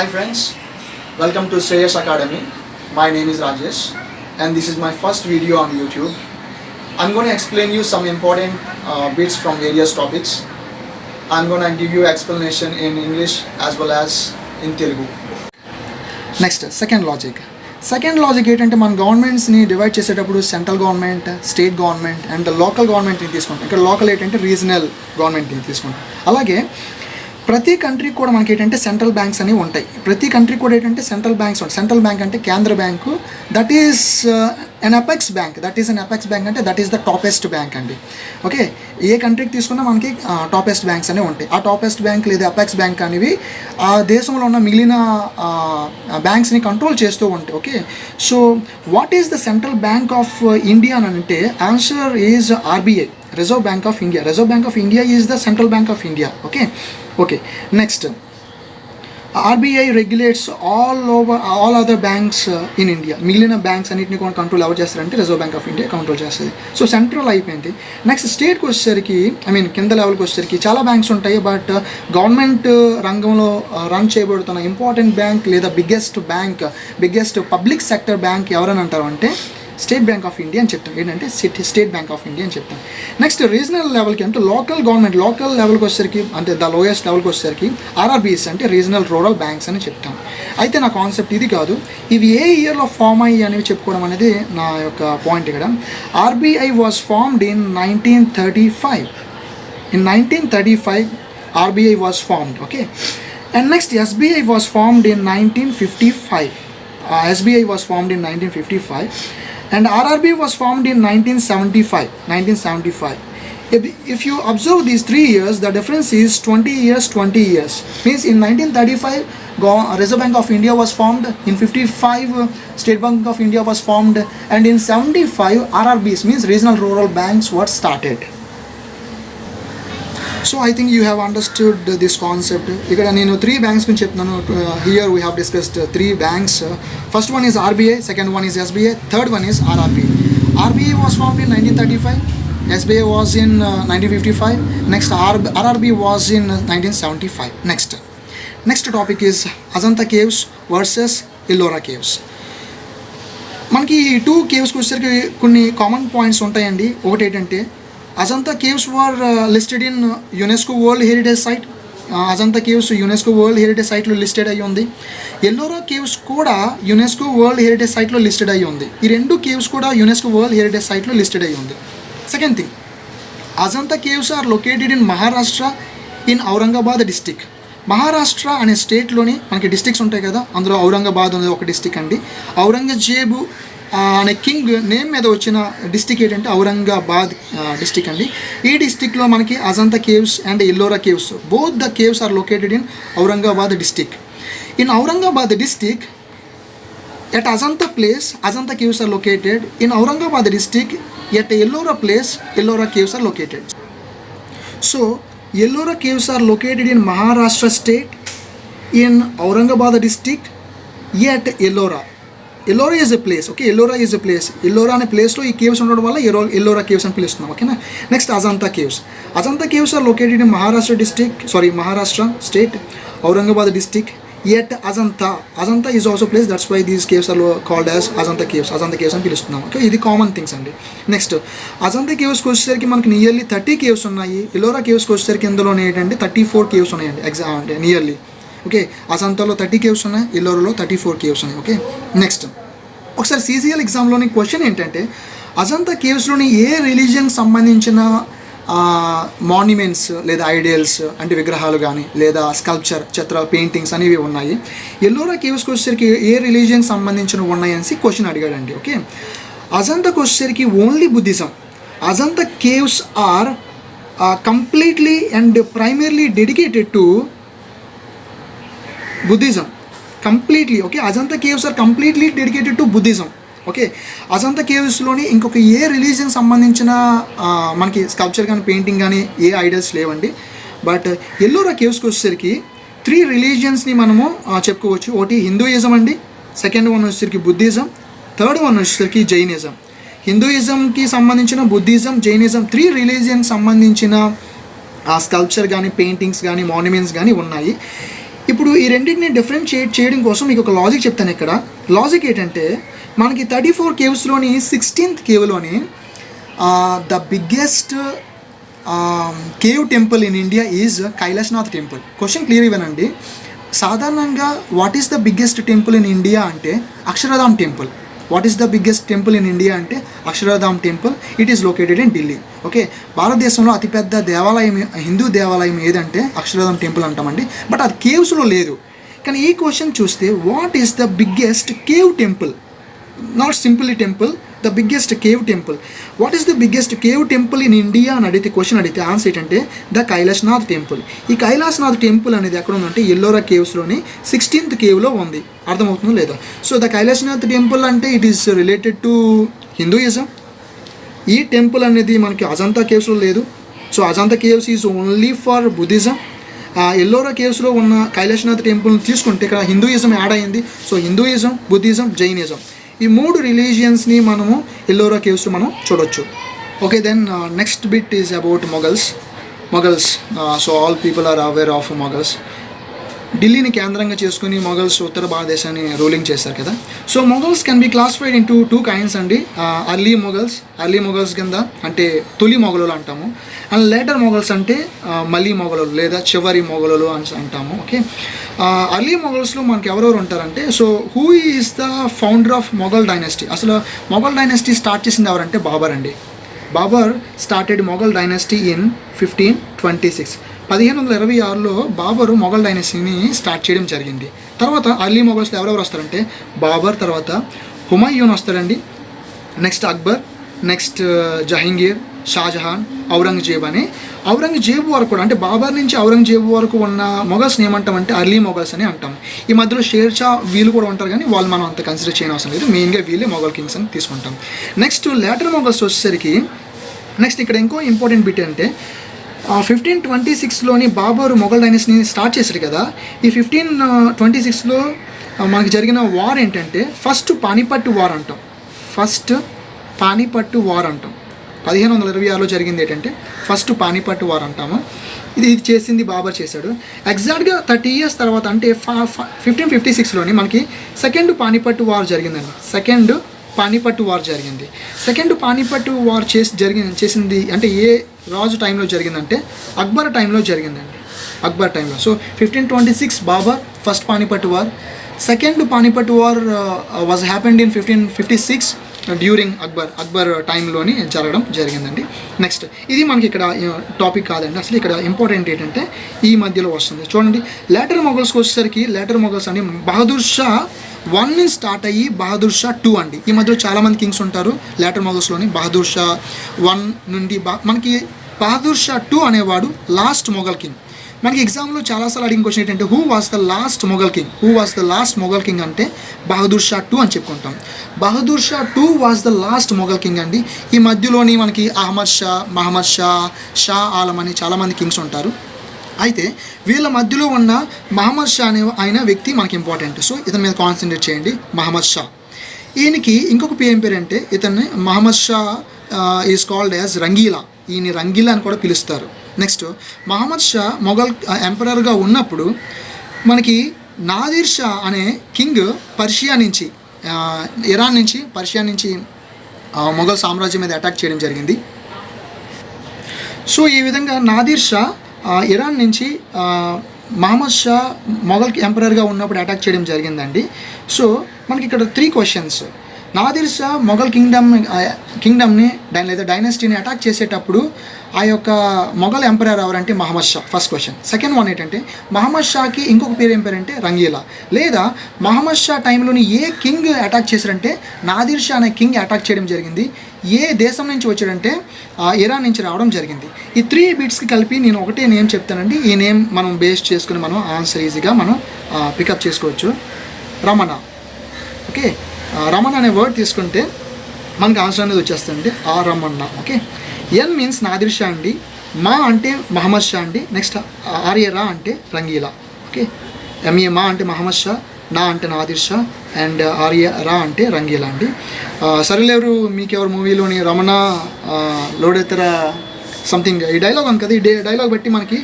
Hi friends, welcome to Shreyas Academy. My name is Rajesh and this is my first video on YouTube. I'm going to explain you some important bits from various topics. I'm going to give you explanation in English as well as in Telugu. Next, second logic ఏంటంటే మన గవర్నమెంట్స్ని divide చేసేటప్పుడు central government, state government and local గవర్నమెంట్ని తీసుకుంటాం. ఇక్కడ local ఏంటంటే regional గవర్నమెంట్ని తీసుకుంటాం. అలాగే ప్రతి కంట్రీకి కూడా మనకి ఏంటంటే సెంట్రల్ బ్యాంక్స్ అనేవి ఉంటాయి. ప్రతి కంట్రీకి కూడా ఏంటంటే సెంట్రల్ బ్యాంక్స్ ఉంటాయి. సెంట్రల్ బ్యాంక్ అంటే కేంద్ర bank, that is an apex bank. అంటే దట్ ఈస్ ద టాపెస్ట్ బ్యాంక్ అండి. ఓకే, ఏ కంట్రీకి తీసుకున్నా మనకి టాపెస్ట్ బ్యాంక్స్ అనేవి ఉంటాయి. ఆ టాపెస్ట్ బ్యాంక్ లేదా అపెక్స్ బ్యాంక్ అనేవి ఆ దేశంలో ఉన్న మిగిలిన బ్యాంక్స్ని కంట్రోల్ చేస్తూ ఉంటాయి. Okay, so what is the central bank of India అని అంటే answer is RBI, Reserve Bank of India. Reserve Bank of India is the central bank of India. Okay. Next, RBI regulates all other banks in India. మిగిలిన banks అన్నింటినీ కూడా control ఎవరు చేస్తారంటే reserve bank of India control చేస్తుంది. So central అయిపోయింది. Next స్టేట్కి వచ్చేసరికి కింద లెవెల్కి వచ్చేసరికి చాలా బ్యాంక్స్ ఉంటాయి. బట్ గవర్నమెంట్ రంగంలో రన్ చేయబడుతున్న ఇంపార్టెంట్ బ్యాంక్ లేదా బిగ్గెస్ట్ పబ్లిక్ సెక్టర్ బ్యాంక్ ఎవరని అంటారు అంటే స్టేట్ బ్యాంక్ ఆఫ్ ఇండియా అని చెప్తాం. ఏంటంటే స్టేట్ బ్యాంక్ ఆఫ్ ఇండియా అని చెప్తాం. నెక్స్ట్ రీజనల్ లెవెల్కి అంటే లోకల్ లెవెల్కి వచ్చేసరికి అంటే ద లోయెస్ట్ లెవెల్కి వచ్చేసరికి ఆర్ఆర్బీఎస్ అంటే రీజనల్ రూరల్ బ్యాంక్స్ అని చెప్తాం. అయితే నా కాన్సెప్ట్ ఇది కాదు, ఇవి ఏ ఇయర్లో ఫామ్ అయ్యి అనేవి చెప్పుకోవడం అనేది నా యొక్క పాయింట్. ఇక్కడ RBI was formed in 1935. In 1935 RBI was formed. Okay, and next SBI was formed in 1955. SBI was formed in 1955 and RRB was formed in 1975. If you observe these 3 years, the difference is 20 years. Means in 1935 Reserve Bank of India was formed, in 55 State Bank of India was formed, and in 75 RRBs means regional rural banks were started. So I think you have understood this concept. ఇక్కడ నేను 3 banks గురించి చెప్తున్నాను. Here we have discussed 3 banks. First one is RBI, second one is SBI, third one is RRB. RBI was formed in 1935, SBI was in 1955, next RRB was in 1975. Next topic is Ajanta Caves versus Ellora Caves. మనకి ఈ 2 caves వచ్చేసరికి కొన్ని common points ఉంటాయండి. ఒకటి ఏంటంటే Ajanta Caves were listed in UNESCO World Heritage Site. Ajanta Caves UNESCO World Heritage Site లో listed అయ్యి ఉంది. ఎల్లోరా కేవ్స్ కూడా యునెస్కో వరల్డ్ హెరిటేజ్ సైట్లో లిస్టెడ్ అయ్యి ఉంది. ఈ 2 కేవ్స్ కూడా యునెస్కో వరల్డ్ హెరిటేజ్ సైట్లో లిస్టెడ్ అయ్యి ఉంది. Second thing, Ajanta caves are located in Maharashtra in Aurangabad district. Maharashtra అనే స్టేట్లోని మనకి డిస్టిక్స్ ఉంటాయి కదా, అందులో ఔరంగాబాద్ అనేది ఒక డిస్టిక్ అండి. ఔరంగజేబు అనే కింగ్ నేమ్ మీద వచ్చిన డిస్టిక్ ఏంటంటే ఔరంగాబాద్ డిస్టిక్ అండి. ఈ డిస్టిక్లో మనకి Ajanta caves and Ellora caves, both the caves are located in Aurangabad district. In Aurangabad district at Ajanta place Ajanta caves are located. In Aurangabad district at Ellora place Ellora caves are located. So Ellora caves are located in Maharashtra state in Aurangabad district at Ellora. Ellora is a place. Okay, Ellora is a place. Ellora అనే ప్లేస్లో ఈ caves ఉండడం వల్ల Ellora caves అని పిలుస్తున్నాం. ఓకేనా. Next Ajanta caves are located in Maharashtra state Aurangabad district at Ajanta is also place. That's why these caves are called as Ajanta caves అని పిలుస్తున్నాం. ఓకే, ఇది కామన్ థింగ్స్ అండి. నెక్స్ట్ అజంతా కేవ్స్కి వచ్చేసరికి మనకి నియర్లీ 30 కేవ్స్ ఉన్నాయి. ఎల్లోరా కేవ్స్కి వచ్చేసరికి ఇందులోనే ఏంటంటే 34 కేవ్స్ ఉన్నాయండి అంటే నియర్లీ. ఓకే, అజంతాలో 30 కేవ్స్ ఉన్నాయి, ఎల్లోరాలో 34 కేవ్స్ ఉన్నాయి. ఓకే, నెక్స్ట్ ఒకసారి CCL ఎగ్జామ్లోని క్వశ్చన్ ఏంటంటే అజంతా కేవ్స్లోని ఏ రిలీజియన్కి సంబంధించిన మాన్యుమెంట్స్ లేదా ఐడియల్స్ అంటే విగ్రహాలు కానీ లేదా స్కల్ప్చర్ పెయింటింగ్స్ అనేవి ఉన్నాయి. ఎల్లోరా కేవ్స్కి వచ్చేసరికి ఏ రిలీజియన్కి సంబంధించినవి ఉన్నాయని క్వశ్చన్ అడిగాడండి. ఓకే, అజంతాకి వచ్చేసరికి only Buddhism. Ajanta caves are completely and primarily dedicated to Buddhism completely. Okay, Ajanta caves are completely dedicated to Buddhism. Okay, Ajanta కేవ్స్లోని ఇంకొక ఏ రిలీజియన్ సంబంధించిన మనకి స్కల్ప్చర్ కానీ పెయింటింగ్ కానీ ఏ ఐడియల్స్ లేవండి. బట్ ఎల్లోరా కేవ్స్కి వచ్చేసరికి 3 రిలీజియన్స్ని మనము చెప్పుకోవచ్చు. ఒకటి హిందూయిజం అండి, సెకండ్ వన్ వచ్చేసరికి బుద్ధిజం, థర్డ్ వన్ వచ్చేసరికి జైనిజం. హిందూయిజంకి సంబంధించిన బుద్ధిజం, జైనిజం 3 రిలీజియన్కి సంబంధించిన స్కల్ప్చర్ కానీ పెయింటింగ్స్ కానీ మాన్యుమెంట్స్ కానీ ఉన్నాయి. ఇప్పుడు ఈ రెండింటిని డిఫరెన్షియేట్ చేయడం కోసం మీకు ఒక లాజిక్ చెప్తాను ఇక్కడ. లాజిక్ ఏంటంటే మనకి 34 కేవ్స్లోని 16th కేవ్లోని the biggest cave temple in India is Kailasanath temple. Question clear ఇవ్వనండి. సాధారణంగా what is the biggest temple in India అంటే Akshardham temple. What is the biggest temple in India అంటే Akshardham temple. It is located in Delhi. Okay, భారతదేశంలో అతిపెద్ద దేవాలయం, హిందూ దేవాలయం ఏదంటే Akshardham temple అంటామండి. బట్ అది కేవ్స్లో లేదు. కానీ ఈ క్వశ్చన్ చూస్తే what is the biggest cave temple, not simply temple, the biggest cave temple. What is the biggest cave temple in India అని అడిగితే, క్వశ్చన్ అడిగితే ఆన్సర్ ఏంటంటే ద కైలాసనాథ్ టెంపుల్. ఈ కైలాసనాథ్ టెంపుల్ అనేది ఎక్కడ ఉందంటే ఎల్లోరా కేవ్స్లోని 16th కేవ్లో ఉంది. అర్థమవుతుందో లేదా? సో ద కైలాసనాథ్ టెంపుల్ అంటే it is related to Hinduism. ఈ టెంపుల్ అనేది మనకి అజంతా కేవ్స్లో లేదు. So Ajanta caves is only for Buddhism. Ellora కేవ్స్లో ఉన్న కైలాసనాథ్ టెంపుల్ని తీసుకుంటే ఇక్కడ హిందూయిజం యాడ్ అయింది. సో హిందూయిజం, బుద్ధిజం, జైనిజం, ఈ 3 రిలీజియన్స్ని మనము ఎల్లోరా కేవ్స్లో మనం చూడొచ్చు. Okay, then next bit is about Mughals. So all people are aware of Mughals. ఢిల్లీని కేంద్రంగా చేసుకుని మొఘల్స్ ఉత్తర భారతదేశాన్ని రూలింగ్ చేశారు కదా. So Mughals can be classified into 2 kinds అండి. అర్లీ మొఘల్స్ కింద అంటే తొలి మొఘలులు అంటాము. అండ్ లేటర్ మొఘల్స్ అంటే మళ్ళీ మొఘలులు లేదా చివరి మొఘలులు అని అంటాము. ఓకే, అర్లీ మొఘల్స్లో మనకి ఎవరెవరు ఉంటారంటే, so who is the founder of Mughal dynasty? అసలు మొఘల్ డైనస్టీ స్టార్ట్ చేసింది ఎవరంటే బాబర్ అండి. Babur started Mughal dynasty in 1526. 1526లో బాబరు మొఘల్ డైనస్టీని స్టార్ట్ చేయడం జరిగింది. తర్వాత అర్లీ మొఘల్స్లో ఎవరెవరు వస్తారంటే బాబర్, తర్వాత హుమాయూన్ వస్తారండి, నెక్స్ట్ అక్బర్, నెక్స్ట్ జహంగీర్, షాజహాన్, ఔరంగజేబ్ అని. ఔరంగజేబు వరకు కూడా అంటే బాబర్ నుంచి ఔరంగజేబు వరకు ఉన్న మొఘల్స్ని ఏమంటామంటే అర్లీ మొఘల్స్ అని అంటాం. ఈ మధ్యలో షేర్షా వీళ్ళు కూడా ఉంటారు, కానీ వాళ్ళు మనం అంత కన్సిడర్ చేయని అవసరం లేదు. మెయిన్గా వీళ్ళే మొఘల్ కింగ్స్ అని తీసుకుంటాం. నెక్స్ట్ లేటర్ మొఘల్స్ వచ్చేసరికి నెక్స్ట్ ఇక్కడ ఇంకో ఇంపార్టెంట్ బిట్ అంటే 1526లోని బాబర్ మొఘల్ డైనస్టీని స్టార్ట్ చేశారు కదా. ఈ 1526లో మనకి జరిగిన వార్ ఏంటంటే ఫస్ట్ పానిపట్టు వార్ అంటాం. 1526లో జరిగింది ఏంటంటే ఫస్ట్ పానిపట్టు వార్ అంటాము. ఇది చేసింది బాబర్ చేశాడు. ఎగ్జాక్ట్గా 30 years తర్వాత అంటే 1556లోని మనకి సెకండ్ పానిపట్టు వార్ జరిగిందండి. సెకండ్ పానిపట్టు వార్ చేసింది అంటే ఏ రాజు టైంలో జరిగిందంటే అక్బర్ టైంలో జరిగిందండి. So 1526 Babur first Panipat war. Second Panipat war was happened in 1556 during Akbar టైంలోని జరగడం జరిగిందండి. నెక్స్ట్ ఇది మనకి ఇక్కడ టాపిక్ కాదండి. అసలు ఇక్కడ ఇంపార్టెంట్ ఏంటంటే ఈ మధ్యలో వస్తుంది చూడండి. లేటర్ మొఘల్స్కి వచ్చేసరికి లేటర్ మొఘల్స్ అని బహదూర్ షా 1 నుంచి స్టార్ట్ అయ్యి బహదూర్ షా 2 అండి. ఈ మధ్యలో చాలామంది కింగ్స్ ఉంటారు లేటర్ మొఘల్స్లోని. బహదూర్ షా 1 నుండి మనకి బహదూర్ షా 2 అనేవాడు లాస్ట్ మొఘల్ కింగ్. మనకి ఎగ్జామ్లో చాలాసార్లు అడిగిన క్వశ్చన్ ఏంటంటే who was the last Mughal king అంటే బహదూర్ షా 2 అని చెప్పుకుంటాం. Bahadur Shah 2 was the last Mughal king అండి. ఈ మధ్యలోని మనకి అహ్మద్ షా, మహమ్మద్ షా, షా ఆలం అని చాలామంది కింగ్స్ ఉంటారు. అయితే వీళ్ళ మధ్యలో ఉన్న మహమ్మద్ షా అయిన వ్యక్తి మనకి ఇంపార్టెంట్. సో ఇతని మీద కాన్సన్ట్రేట్ చేయండి. మహమ్మద్ షా, ఈయనకి ఇంకొక పేరు ఏంటంటే ఇతన్ని Mohammed Shah is called as Rangeela. ఈయన రంగీలా అని కూడా పిలుస్తారు. నెక్స్ట్ మహమ్మద్ షా మొఘల్ ఎంపరర్గా ఉన్నప్పుడు మనకి నాదిర్ షా అనే కింగ్ ఇరాన్ నుంచి పర్షియా నుంచి మొఘల్ సామ్రాజ్యం మీద అటాక్ చేయడం జరిగింది. సో ఈ విధంగా నాదిర్ షా ఇరాన్ నుంచి మహమ్మద్ షా మొఘల్ ఎంపరర్గా ఉన్నప్పుడు అటాక్ చేయడం జరిగిందండి. సో మనకి ఇక్కడ 3 questions. నాదిర్ షా మొఘల్ కింగ్డమ్ని లేదా డైనస్టీని అటాక్ చేసేటప్పుడు ఆ యొక్క మొఘల్ ఎంపరర్ ఎవరంటే Mohammed Shah. First question. Second one ఏంటంటే మహమ్మద్ షాకి ఇంకొక పేరు ఏం పేరంటే రంగీలా. లేదా మహమ్మద్ షా టైంలోని ఏ కింగ్ అటాక్ చేశారంటే నాదిర్ షా అనే కింగ్ అటాక్ చేయడం జరిగింది. ఏ దేశం నుంచి వచ్చాడంటే ఇరాన్ నుంచి రావడం జరిగింది. ఈ 3 బిట్స్కి కలిపి నేను ఒకటే నేమ్ చెప్తానండి. ఈ నేమ్ మనం బేస్ చేసుకుని మనం ఆన్సర్ ఈజీగా మనం పికప్ చేసుకోవచ్చు. రమణ. ఓకే, రమణ అనే వర్డ్ తీసుకుంటే మనకి ఆన్సర్ అనేది వచ్చేస్తుంది. రమణ. ఓకే, ఎన్ మీన్స్ నాదిర్ షా అండి, మా అంటే మహమ్మద్ షా అండి, నెక్స్ట్ ఆర్యరా అంటే రంగీలా. ఓకే, ఎంఏ మా అంటే మహమ్మద్ షా, నా అంటే నాదిర్ షా, అండ్ ఆర్యరా అంటే రంగీలా అండి. సరేలేరు మీకెవరు మూవీలోని రమణ లోడెత్తర సంథింగ్ ఈ డైలాగ్ ఉంది కదా, ఈ డైలాగ్ బట్టి మనకి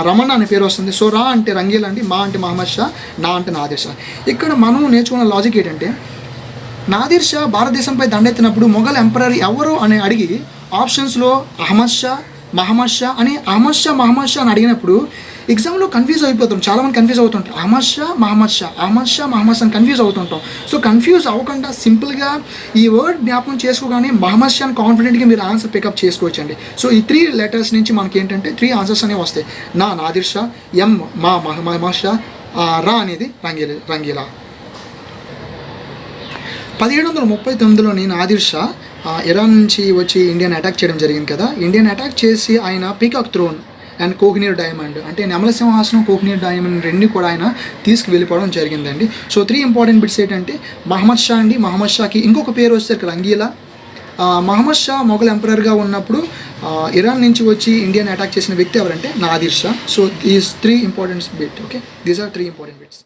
రమణ అనే పేరు వస్తుంది. సో రా అంటే రంగీలా అండి, మా అంటే మహమ్మద్ షా, నా అంటే నాదిర్ షా. ఇక్కడ మనం నేర్చుకున్న లాజిక్ ఏంటంటే, నాదిర్ షా భారతదేశంపై దండెత్తినప్పుడు మొఘల్ ఎంపరర్ ఎవరు అని అడిగి ఆప్షన్స్లో అహ్మద్ షా, మహమ్మద్ షా అని మహమ్మద్ షా అని అడిగినప్పుడు ఎగ్జామ్లో కన్ఫ్యూజ్ అయిపోతాం, చాలామంది కన్ఫ్యూజ్ అవుతుంటాం. అహ్మద్ షా మహమ్మద్ షా అని కన్ఫ్యూజ్ అవుతుంటాం. సో కన్ఫ్యూజ్ అవ్వకుండా సింపుల్గా ఈ వర్డ్ జ్ఞాపకం చేసుకోగానే మహమ్మద్ షా అని కాన్ఫిడెంట్గా మీరు ఆన్సర్ పికప్ చేసుకోవచ్చండి. సో ఈ 3 లెటర్స్ నుంచి మనకి ఏంటంటే 3 ఆన్సర్స్ అనేవి వస్తాయి. నా నాదిర్ షా, ఎం మా మహమ్మద్ షా, రా అనేది రంగీలా. 1739లోని నాదిర్ షా ఇరాన్ నుంచి వచ్చి ఇండియాని అటాక్ చేయడం జరిగింది కదా. ఇండియాని అటాక్ చేసి ఆయన peacock throne and Kohinoor diamond అంటే నెమల సింహాసనం, కోహినూర్ డైమండ్ రెండు కూడా ఆయన తీసుకువెళ్ళిపోవడం జరిగిందండి. సో 3 ఇంపార్టెంట్ బిట్స్ ఏంటంటే మహమ్మద్ షా అండి, మహమ్మద్ షాకి ఇంకొక పేరు వచ్చేసరికి రంగీలా. మహమ్మద్ షా మొఘల్ ఎంపరర్గా ఉన్నప్పుడు ఇరాన్ నుంచి వచ్చి ఇండియాని అటాక్ చేసిన వ్యక్తి ఎవరంటే Nadir Shah. So these 3 important bit. Okay, these are 3 important bits.